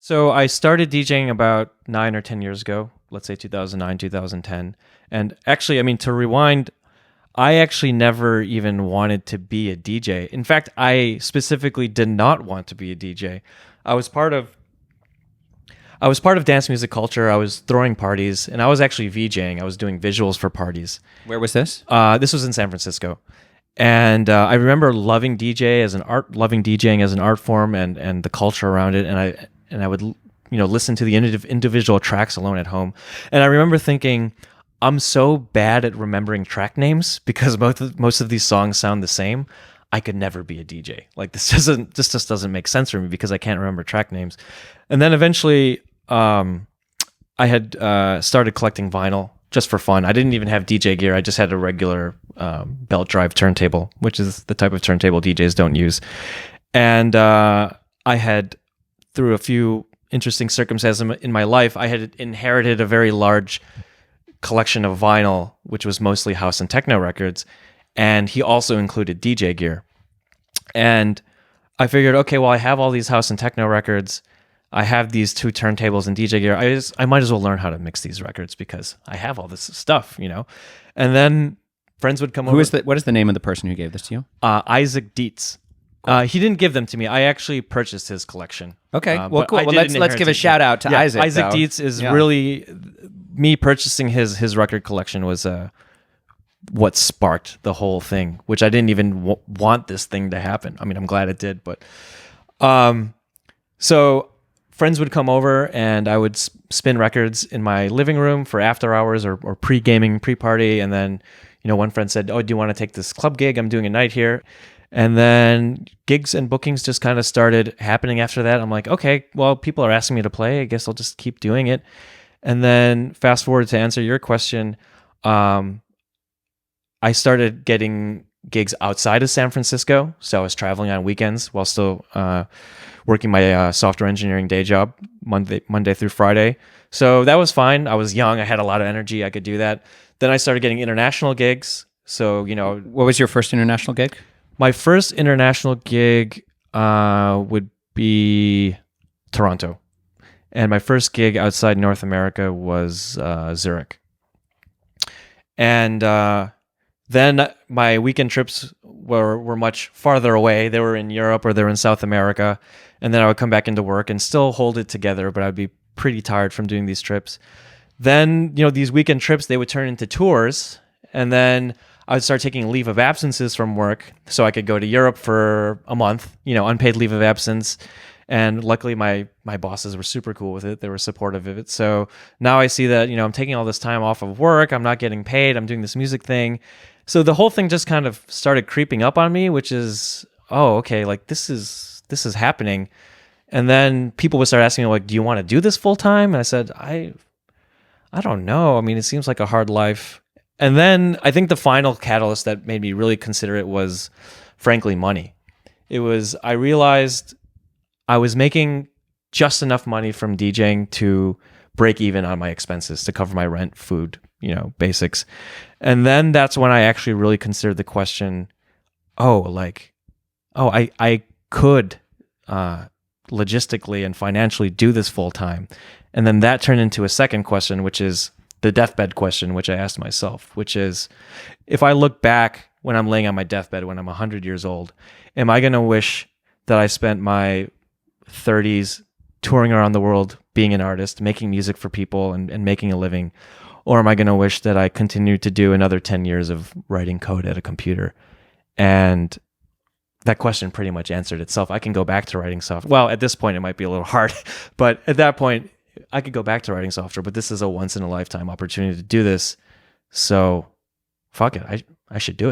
So I started DJing about 9 or 10 years ago, let's say 2009, 2010. And actually, I mean, to rewind, I actually never even wanted to be a DJ. In fact, I specifically did not want to be a DJ. I was part of dance music culture. I was throwing parties, and I was actually VJing. I was doing visuals for parties. Where was this? This was in San Francisco, and I remember loving DJing as an art form, and the culture around it. And I would listen to the individual tracks alone at home. And I remember thinking, I'm so bad at remembering track names because most of these songs sound the same. I could never be a DJ. Like this just doesn't make sense for me because I can't remember track names. And then eventually, I had started collecting vinyl just for fun. I didn't even have DJ gear. I just had a regular belt drive turntable, which is the type of turntable DJs don't use. And I had, through a few interesting circumstances in my life, I had inherited a very large collection of vinyl, which was mostly house and techno records. And he also included DJ gear. And I figured, okay, well, I have all these house and techno records. I have these 2 turntables and DJ gear. I might as well learn how to mix these records because I have all this stuff, And then friends would come over. What is the name of the person who gave this to you? Isaac Dietz. He didn't give them to me. I actually purchased his collection. Okay, well, cool. Well, let's give a shout out to Isaac. Isaac Dietz is really, me purchasing his record collection was what sparked the whole thing, which I didn't even want this thing to happen. I mean, I'm glad it did, but so friends would come over and I would spin records in my living room for after hours or pre-gaming, pre-party, and then one friend said, "Oh, do you want to take this club gig? I'm doing a night here." And then gigs and bookings just kind of started happening after that. I'm like, okay, well, people are asking me to play. I guess I'll just keep doing it. And then fast forward to answer your question, I started getting gigs outside of San Francisco. So I was traveling on weekends while still working my software engineering day job Monday through Friday. So that was fine. I was young. I had a lot of energy. I could do that. Then I started getting international gigs. So, What was your first international gig? My first international gig would be Toronto. And my first gig outside North America was Zurich. And then my weekend trips were much farther away. They were in Europe or they were in South America. And then I would come back into work and still hold it together, but I'd be pretty tired from doing these trips. Then, these weekend trips, they would turn into tours. And then I would start taking leave of absences from work so I could go to Europe for a month, unpaid leave of absence. And luckily my bosses were super cool with it. They were supportive of it. So now I see that, I'm taking all this time off of work. I'm not getting paid. I'm doing this music thing. So the whole thing just kind of started creeping up on me, which is, oh, okay, like this is happening. And then people would start asking me, like, do you want to do this full time? And I said, I don't know. I mean, it seems like a hard life. And then I think the final catalyst that made me really consider it was, frankly, money. I realized I was making just enough money from DJing to break even on my expenses, to cover my rent, food, basics. And then that's when I actually really considered the question, I could logistically and financially do this full time. And then that turned into a second question, which is the deathbed question, which I asked myself, which is, if I look back when I'm laying on my deathbed, when I'm 100 years old, am I going to wish that I spent my 30s touring around the world, being an artist, making music for people and making a living? Or am I going to wish that I continued to do another 10 years of writing code at a computer? And that question pretty much answered itself. I can go back to writing software. Well, at this point, it might be a little hard, but at that point, I could go back to writing software, but this is a once in a lifetime opportunity to do this. So fuck it. I should do it.